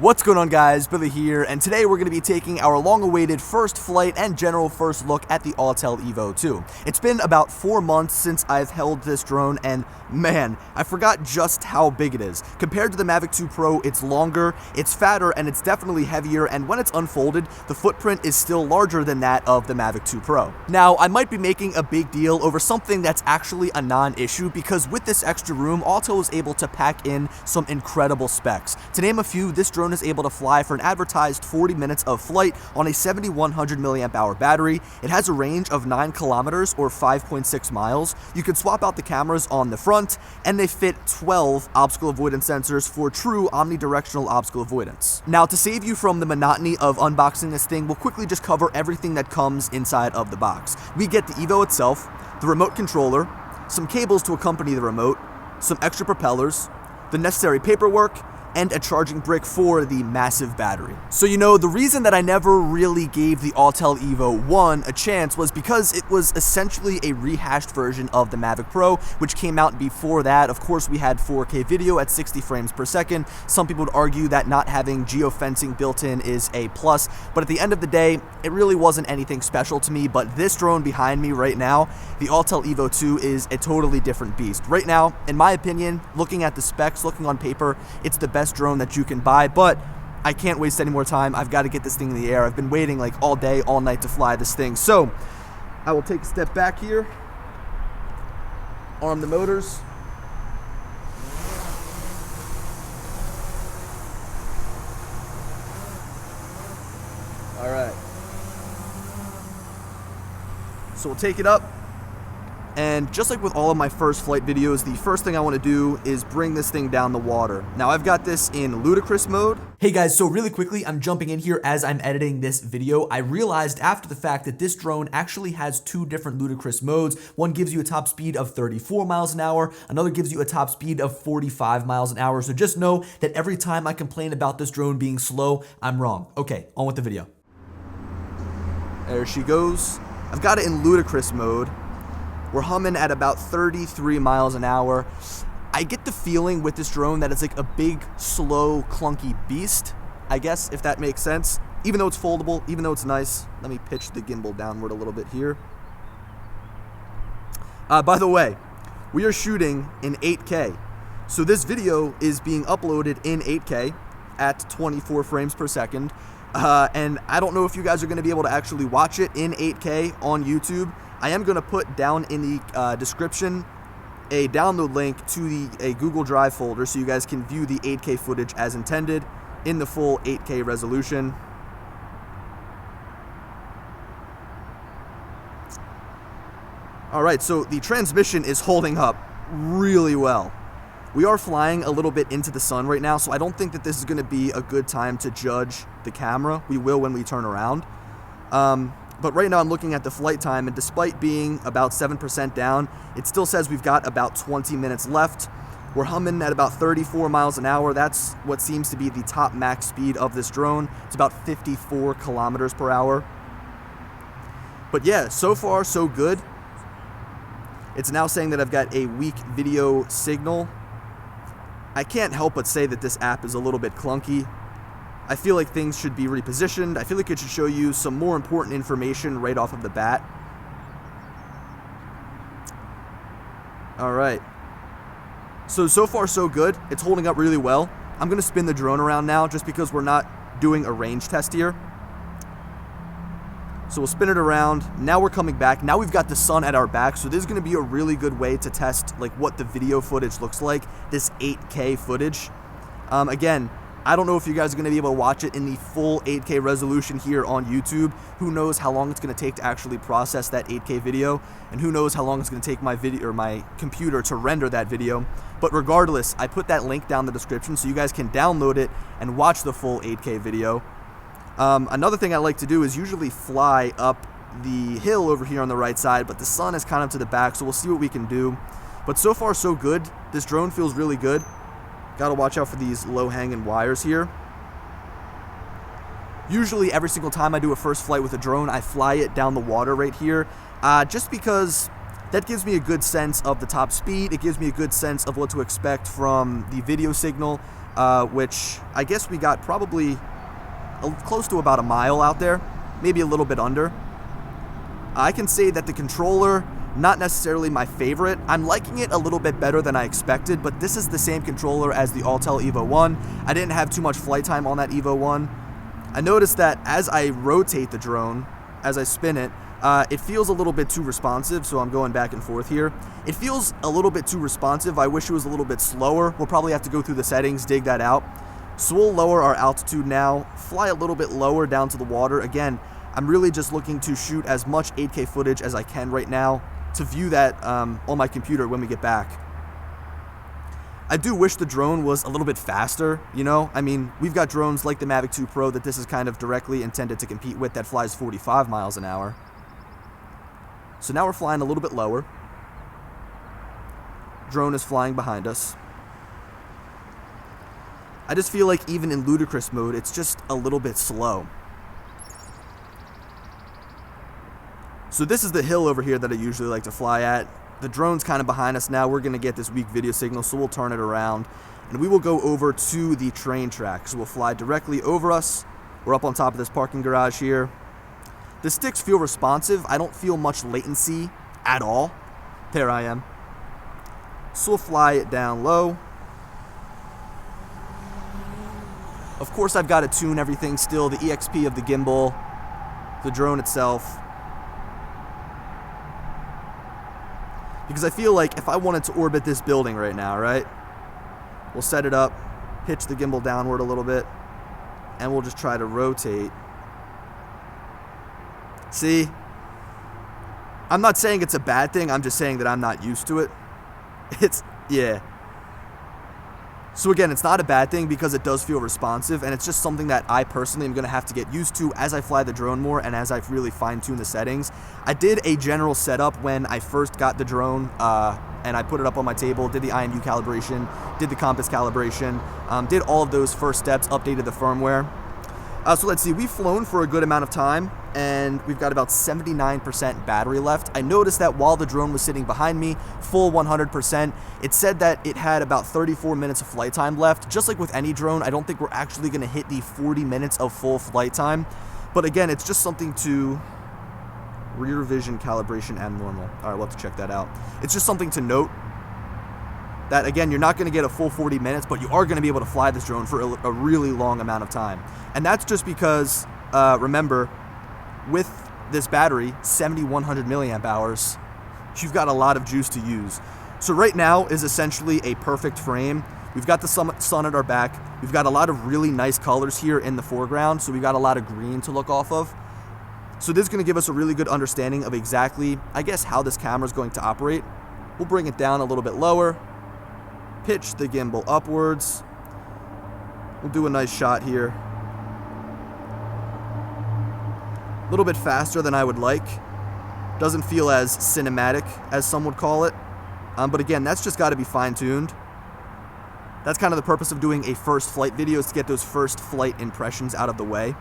What's going on, guys? Billy here, and today we're going to be taking our long-awaited first flight and general first look at the Autel EVO II. It's been about 4 months since I've held this drone, and man, I forgot just how big it is. Compared to the Mavic 2 Pro, it's longer, it's fatter, and it's definitely heavier, and when it's unfolded, the footprint is still larger than that of the Mavic 2 Pro. Now, I might be making a big deal over something that's actually a non-issue, because with this extra room, Autel was able to pack in some incredible specs. To name a few, this drone is able to fly for an advertised 40 minutes of flight on a 7100 milliamp hour battery. It has a range of 9 kilometers or 5.6 miles. You can swap out the cameras on the front, and they fit 12 obstacle avoidance sensors for true omnidirectional obstacle avoidance. Now, to save you from the monotony of unboxing this thing, we'll quickly just cover everything that comes inside of the box. We get the EVO itself, the remote controller, some cables to accompany the remote, some extra propellers, the necessary paperwork, and a charging brick for the massive battery. So, the reason that I never really gave the Autel EVO I a chance was because it was essentially a rehashed version of the Mavic Pro, which came out before that. Of course, we had 4K video at 60 frames per second. Some people would argue that not having geofencing built in is a plus, but at the end of the day, it really wasn't anything special to me. But this drone behind me right now, the Autel EVO II, is a totally different beast. Right now, in my opinion, looking at the specs, looking on paper, it's the best drone that you can buy, but I can't waste any more time. I've got to get this thing in the air. I've been waiting like all day, all night to fly this thing. So I will take a step back here, arm the motors, all right, so we'll take it up. And just like with all of my first flight videos, the first thing I want to do is bring this thing down the water. Now, I've got this in ludicrous mode. Hey guys, so really quickly, I'm jumping in here as I'm editing this video. I realized after the fact that this drone actually has 2 different ludicrous modes. One gives you a top speed of 34 miles an hour. Another gives you a top speed of 45 miles an hour. So just know that every time I complain about this drone being slow, I'm wrong. Okay, on with the video. There she goes. I've got it in ludicrous mode. We're humming at about 33 miles an hour. I get the feeling with this drone that it's like a big, slow, clunky beast, I guess, if that makes sense. Even though it's foldable, even though it's nice. Let me pitch the gimbal downward a little bit here. By the way, we are shooting in 8K. So this video is being uploaded in 8K at 24 frames per second. And I don't know if you guys are going to be able to actually watch it in 8K on YouTube. I am going to put down in the description a download link to a Google Drive folder so you guys can view the 8K footage as intended in the full 8K resolution. Alright, so the transmission is holding up really well. We are flying a little bit into the sun right now, so I don't think that this is going to be a good time to judge the camera. We will when we turn around. But right now I'm looking at the flight time, and despite being about 7% down, it still says we've got about 20 minutes left. We're humming at about 34 miles an hour. That's what seems to be the top max speed of this drone. It's about 54 kilometers per hour. But yeah, so far so good. It's now saying that I've got a weak video signal. I can't help but say that this app is a little bit clunky. I feel like things should be repositioned. I feel like it should show you some more important information right off of the bat. All right. So far so good. It's holding up really well. I'm going to spin the drone around now just because we're not doing a range test here. So we'll spin it around. Now we're coming back. Now we've got the sun at our back, so this is going to be a really good way to test like what the video footage looks like, this 8K footage. Again, I don't know if you guys are going to be able to watch it in the full 8K resolution here on YouTube. Who knows how long it's going to take to actually process that 8K video, and who knows how long it's going to take my video or my computer to render that video. But regardless, I put that link down in the description so you guys can download it and watch the full 8K video. Another thing I like to do is usually fly up the hill over here on the right side, but the sun is kind of to the back, so we'll see what we can do. But so far so good. This drone feels really good. Gotta watch out for these low-hanging wires here. Usually every single time I do a first flight with a drone, I fly it down the water right here, just because That gives me a good sense of the top speed. It gives me a good sense of what to expect from the video signal, which I guess we got probably close to about a mile out there, maybe a little bit under. I can say that the controller, not necessarily my favorite. I'm liking it a little bit better than I expected, but this is the same controller as the Autel EVO I. I didn't have too much flight time on that EVO I. I noticed that as I rotate the drone, as I spin it, it feels a little bit too responsive, so I'm going back and forth here. It feels a little bit too responsive. I wish it was a little bit slower. We'll probably have to go through the settings, dig that out. So we'll lower our altitude now, fly a little bit lower down to the water. Again, I'm really just looking to shoot as much 8K footage as I can right now to view that on my computer when we get back. I do wish the drone was a little bit faster, you know? I mean, we've got drones like the Mavic 2 Pro that this is kind of directly intended to compete with that flies 45 miles an hour. So now we're flying a little bit lower. Drone is flying behind us. I just feel like even in ludicrous mode, it's just a little bit slow. So this is the hill over here that I usually like to fly at. The drone's kind of behind us now. We're going to get this weak video signal, so we'll turn it around. And we will go over to the train track. So we'll fly directly over us. We're up on top of this parking garage here. The sticks feel responsive. I don't feel much latency at all. There I am. So we'll fly it down low. Of course, I've got to tune everything still. The EXP of the gimbal, the drone itself. Because I feel like if I wanted to orbit this building right now, right? We'll set it up, pitch the gimbal downward a little bit, and we'll just try to rotate. See? I'm not saying it's a bad thing, I'm just saying that I'm not used to it. Yeah. So again, it's not a bad thing because it does feel responsive, and it's just something that I personally am going to have to get used to as I fly the drone more and as I really fine-tune the settings. I did a general setup when I first got the drone, and I put it up on my table, did the IMU calibration, did the compass calibration, did all of those first steps, updated the firmware. So let's see, we've flown for a good amount of time, and we've got about 79% battery left. I noticed that while the drone was sitting behind me, full 100%, it said that it had about 34 minutes of flight time left. Just like with any drone, I don't think we're actually going to hit the 40 minutes of full flight time. But again, it's just something to... rear vision calibration and normal. All right, we'll have to check that out. It's just something to note that, again, you're not going to get a full 40 minutes, but you are going to be able to fly this drone for a really long amount of time. And that's just because, remember, with this battery, 7,100 milliamp hours, you've got a lot of juice to use. So right now is essentially a perfect frame. We've got the sun at our back. We've got a lot of really nice colors here in the foreground, so we've got a lot of green to look off of. So this is going to give us a really good understanding of exactly, I guess, how this camera is going to operate. We'll bring it down a little bit lower, pitch the gimbal upwards. We'll do a nice shot here. A little bit faster than I would like. Doesn't feel as cinematic as some would call it. But again, that's just got to be fine-tuned. That's kind of the purpose of doing a first flight video, is to get those first flight impressions out of the way.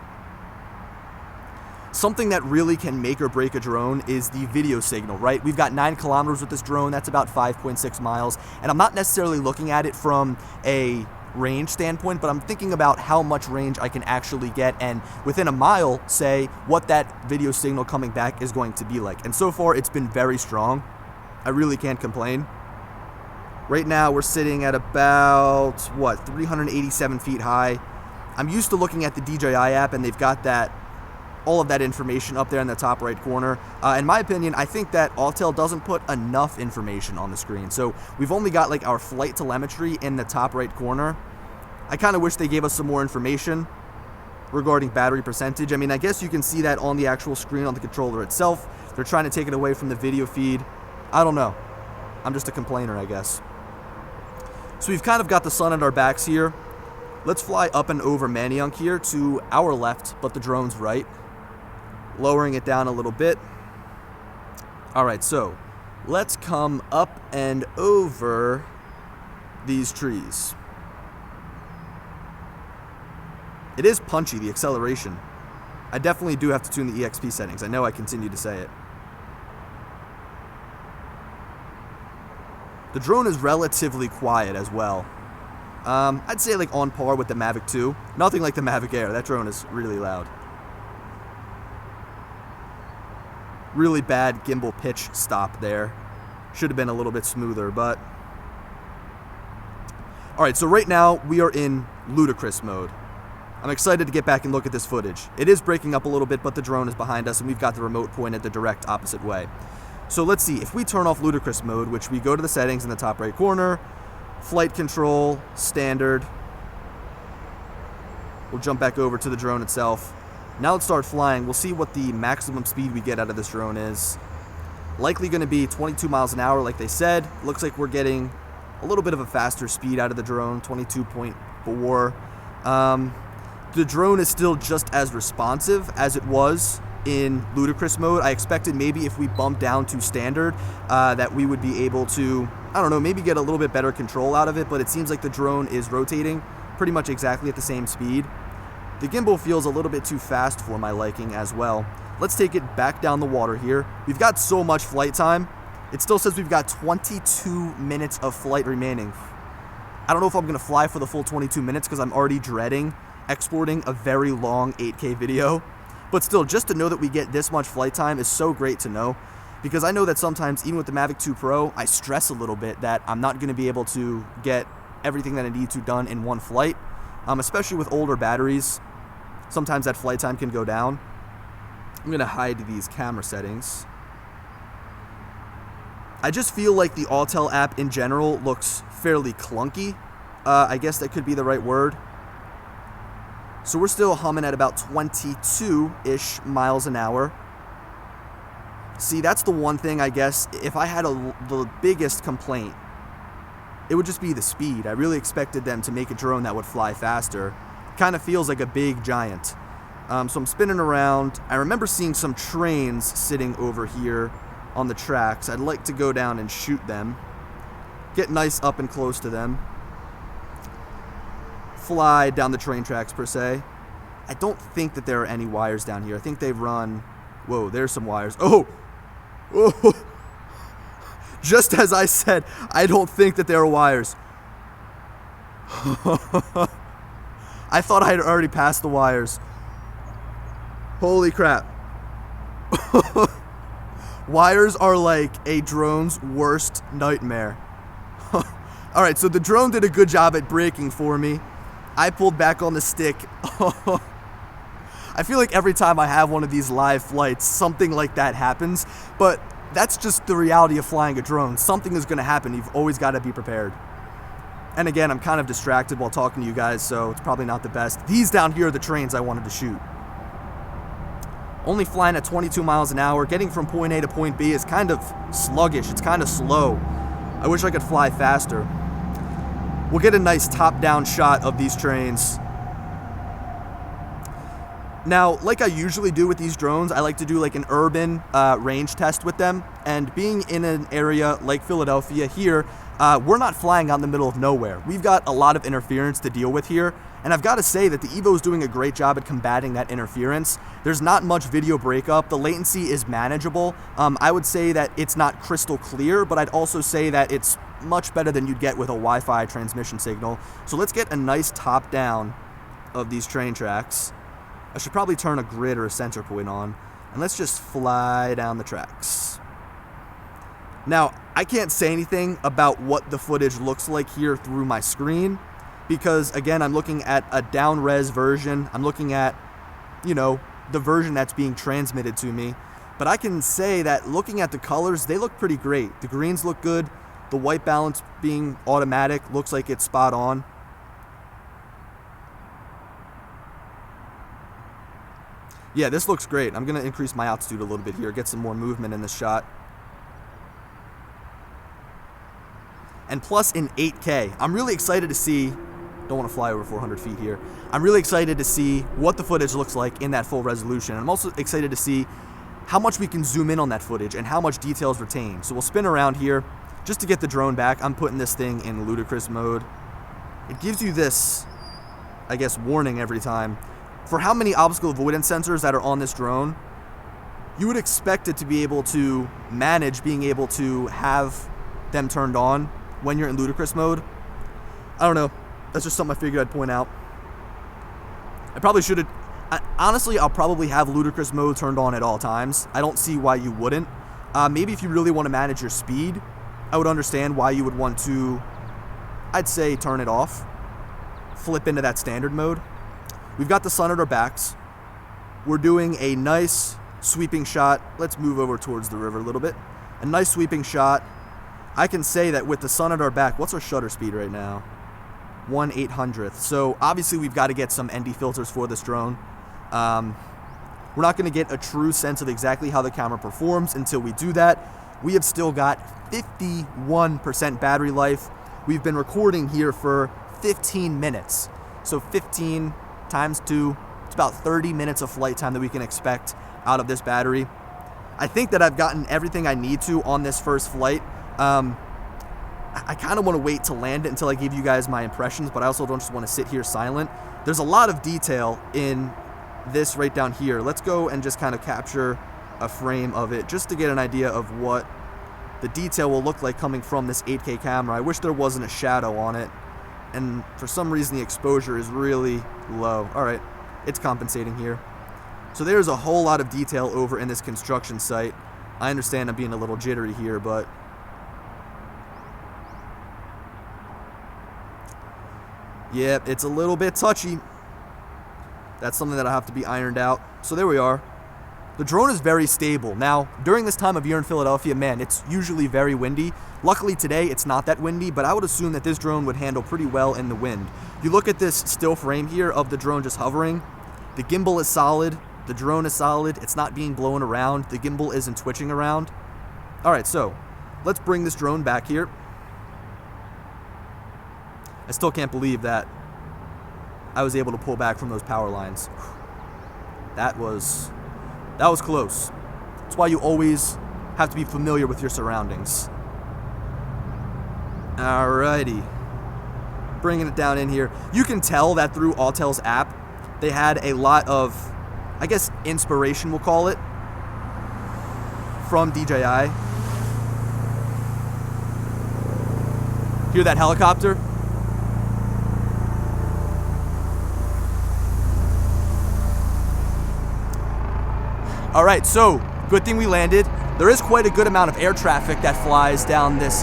Something that really can make or break a drone is the video signal, right? We've got 9 kilometers with this drone. That's about 5.6 miles. And I'm not necessarily looking at it from a range standpoint, but I'm thinking about how much range I can actually get, and within a mile, say, what that video signal coming back is going to be like. And so far, it's been very strong. I really can't complain. Right now, we're sitting at about, 387 feet high. I'm used to looking at the DJI app, and they've got all of that information up there in the top right corner. In my opinion, I think that Autel doesn't put enough information on the screen. So we've only got like our flight telemetry in the top right corner. I kind of wish they gave us some more information regarding battery percentage. I mean, I guess you can see that on the actual screen on the controller itself. They're trying to take it away from the video feed. I don't know. I'm just a complainer, I guess. So we've kind of got the sun at our backs here. Let's fly up and over Manayunk here to our left, but the drone's right. Lowering it down a little bit. All right, so let's come up and over these trees. It is punchy, the acceleration. I definitely do have to tune the EXP settings. I know I continue to say it. The drone is relatively quiet as well. I'd say like on par with the Mavic 2. Nothing like the Mavic Air. That drone is really loud. Really bad gimbal pitch stop there. Should have been a little bit smoother, but... Alright, so right now we are in ludicrous mode. I'm excited to get back and look at this footage. It is breaking up a little bit, but the drone is behind us and we've got the remote pointed the direct opposite way. So let's see, if we turn off ludicrous mode, which we go to the settings in the top right corner, flight control, standard. We'll jump back over to the drone itself. Now let's start flying. We'll see what the maximum speed we get out of this drone is. Likely going to be 22 miles an hour like they said. Looks like we're getting a little bit of a faster speed out of the drone, 22.4. The drone is still just as responsive as it was in ludicrous mode. I expected maybe if we bumped down to standard that we would be able to, I don't know, maybe get a little bit better control out of it, but it seems like the drone is rotating pretty much exactly at the same speed. The gimbal feels a little bit too fast for my liking as well. Let's take it back down the water here. We've got so much flight time. It still says we've got 22 minutes of flight remaining. I don't know if I'm gonna fly for the full 22 minutes because I'm already dreading exporting a very long 8K video. But still, just to know that we get this much flight time is so great to know, because I know that sometimes, even with the Mavic 2 Pro, I stress a little bit that I'm not gonna be able to get everything that I need to done in one flight, especially with older batteries. Sometimes that flight time can go down. I'm gonna hide these camera settings. I just feel like the Autel app in general looks fairly clunky. I guess that could be the right word. So we're still humming at about 22-ish miles an hour. See, that's the one thing, I guess, if I had the biggest complaint, it would just be the speed. I really expected them to make a drone that would fly faster. Kind of feels like a big giant. So I'm spinning around. I remember seeing some trains sitting over here on the tracks. I'd like to go down and shoot them. Get nice up and close to them. Fly down the train tracks per se. I don't think that there are any wires down here. I think they've run... Whoa, there's some wires. Oh! Oh! Just as I said, I don't think that there are wires. I thought I had already passed the wires. Holy crap. Wires are like a drone's worst nightmare. Alright, so the drone did a good job at braking for me. I pulled back on the stick. I feel like every time I have one of these live flights, something like that happens. But that's just the reality of flying a drone. Something is going to happen. You've always got to be prepared. And again, I'm kind of distracted while talking to you guys, so it's probably not the best. These down here are the trains I wanted to shoot. Only flying at 22 miles an hour, getting from point A to point B is kind of sluggish. It's kind of slow. I wish I could fly faster. We'll get a nice top-down shot of these trains. Now, like I usually do with these drones, I like to do like an urban range test with them. And being in an area like Philadelphia here, we're not flying out in the middle of nowhere. We've got a lot of interference to deal with here. And I've got to say that the Evo is doing a great job at combating that interference. There's not much video breakup. The latency is manageable. I would say that it's not crystal clear, but I'd also say that it's much better than you'd get with a Wi-Fi transmission signal. So let's get a nice top down of these train tracks. I should probably turn a grid or a center point on, and let's just fly down the tracks. Now, I can't say anything about what the footage looks like here through my screen, because again, I'm looking at a down res version. I'm looking at, you know, the version that's being transmitted to me. But I can say that looking at the colors, they look pretty great. The greens look good. The white balance being automatic looks like it's spot on. Yeah, this looks great. I'm gonna increase my altitude a little bit here, get some more movement in this shot. And plus in 8K, I'm really excited to see, don't want to fly over 400 feet here. I'm really excited to see what the footage looks like in that full resolution. I'm also excited to see how much we can zoom in on that footage and how much detail is retained. So we'll spin around here just to get the drone back. I'm putting this thing in ludicrous mode. It gives you this, I guess, warning every time. For how many obstacle avoidance sensors that are on this drone, you would expect it to be able to manage being able to have them turned on when you're in ludicrous mode. I don't know. That's just something I figured I'd point out. I probably should have... Honestly, I'll probably have ludicrous mode turned on at all times. I don't see why you wouldn't. Maybe if you really want to manage your speed, I would understand why you would want to, I'd say, turn it off. Flip into that standard mode. We've got the sun at our backs. We're doing a nice sweeping shot. Let's move over towards the river a little bit. A nice sweeping shot. I can say that with the sun at our back, what's our shutter speed right now? 1/800th. So obviously we've got to get some ND filters for this drone. We're not going to get a true sense of exactly how the camera performs until we do that. We have still got 51% battery life. We've been recording here for 15 minutes. So 15 times 2, it's about 30 minutes of flight time that we can expect out of this battery. I think that I've gotten everything I need to on this first flight. I kind of want to wait to land it until I give you guys my impressions, but I also don't just want to sit here silent. There's a lot of detail in this right down here. Let's go and just kind of capture a frame of it just to get an idea of what the detail will look like coming from this 8K camera. I wish there wasn't a shadow on it, and for some reason the exposure is really low. All right, it's compensating here. So there's a whole lot of detail over in this construction site. I understand I'm being a little jittery here, but yeah, it's a little bit touchy. That's something that I have to be ironed out. So there we are. The drone is very stable. Now, during this time of year in Philadelphia, man, it's usually very windy. Luckily today, it's not that windy, but I would assume that this drone would handle pretty well in the wind. You look at this still frame here of the drone just hovering. The gimbal is solid. The drone is solid. It's not being blown around. The gimbal isn't twitching around. All right, so let's bring this drone back here. I still can't believe that I was able to pull back from those power lines. That was close. That's why you always have to be familiar with your surroundings. Alrighty. Bringing it down in here. You can tell that through Autel's app, they had a lot of, I guess, inspiration, we'll call it, from DJI. Hear that helicopter? All right, so good thing we landed. There is quite a good amount of air traffic that flies down this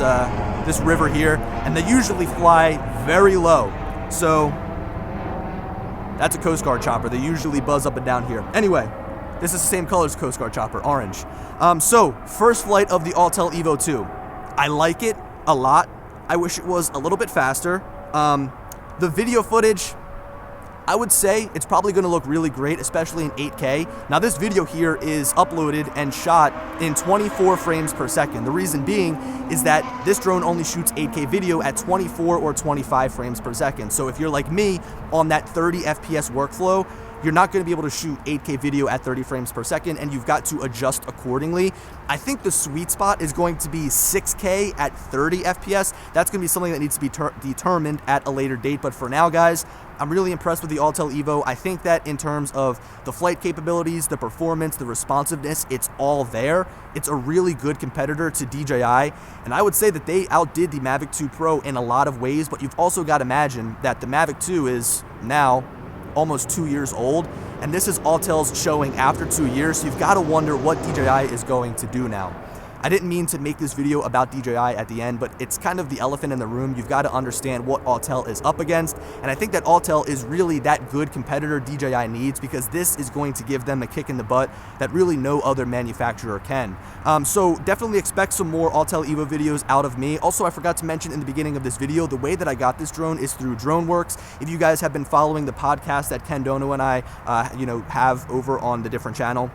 this river here, and they usually fly very low. So that's a Coast Guard chopper. They usually buzz up and down here. Anyway, this is the same color as Coast Guard chopper, orange. So first flight of the Autel EVO II. I like it a lot. I wish it was a little bit faster. The video footage, I would say it's probably going to look really great, especially in 8K. Now this video here is uploaded and shot in 24 frames per second. The reason being is that this drone only shoots 8K video at 24 or 25 frames per second. So if you're like me on that 30 FPS workflow, you're not going to be able to shoot 8K video at 30 frames per second, and you've got to adjust accordingly. I think the sweet spot is going to be 6K at 30 FPS. That's going to be something that needs to be determined at a later date. But for now, guys, I'm really impressed with the Autel EVO. I think that in terms of the flight capabilities, the performance, the responsiveness, it's all there. It's a really good competitor to DJI, and I would say that they outdid the Mavic 2 Pro in a lot of ways, but you've also got to imagine that the Mavic 2 is now almost 2 years old, and this is Autel's showing after 2 years, so you've got to wonder what DJI is going to do now. I didn't mean to make this video about DJI at the end, but it's kind of the elephant in the room. You've got to understand what Autel is up against, and I think that Autel is really that good competitor DJI needs, because this is going to give them a kick in the butt that really no other manufacturer can. So definitely expect some more Autel EVO videos out of me. Also, I forgot to mention in the beginning of this video, the way that I got this drone is through DroneWorks. If you guys have been following the podcast that Ken Dono and I have over on the different channel,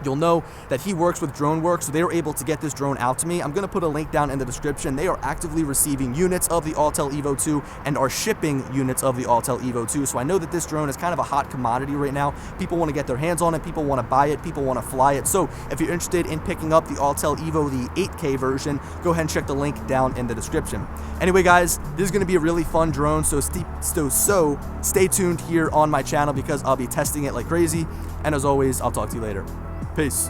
you'll know that he works with DroneWorks, so they were able to get this drone out to me. I'm going to put a link down in the description. They are actively receiving units of the Autel EVO II and are shipping units of the Autel EVO II. So I know that this drone is kind of a hot commodity right now. People want to get their hands on it. People want to buy it. People want to fly it. So if you're interested in picking up the Autel EVO, the 8K version, go ahead and check the link down in the description. Anyway, guys, this is going to be a really fun drone, so stay tuned here on my channel because I'll be testing it like crazy. And as always, I'll talk to you later. Peace.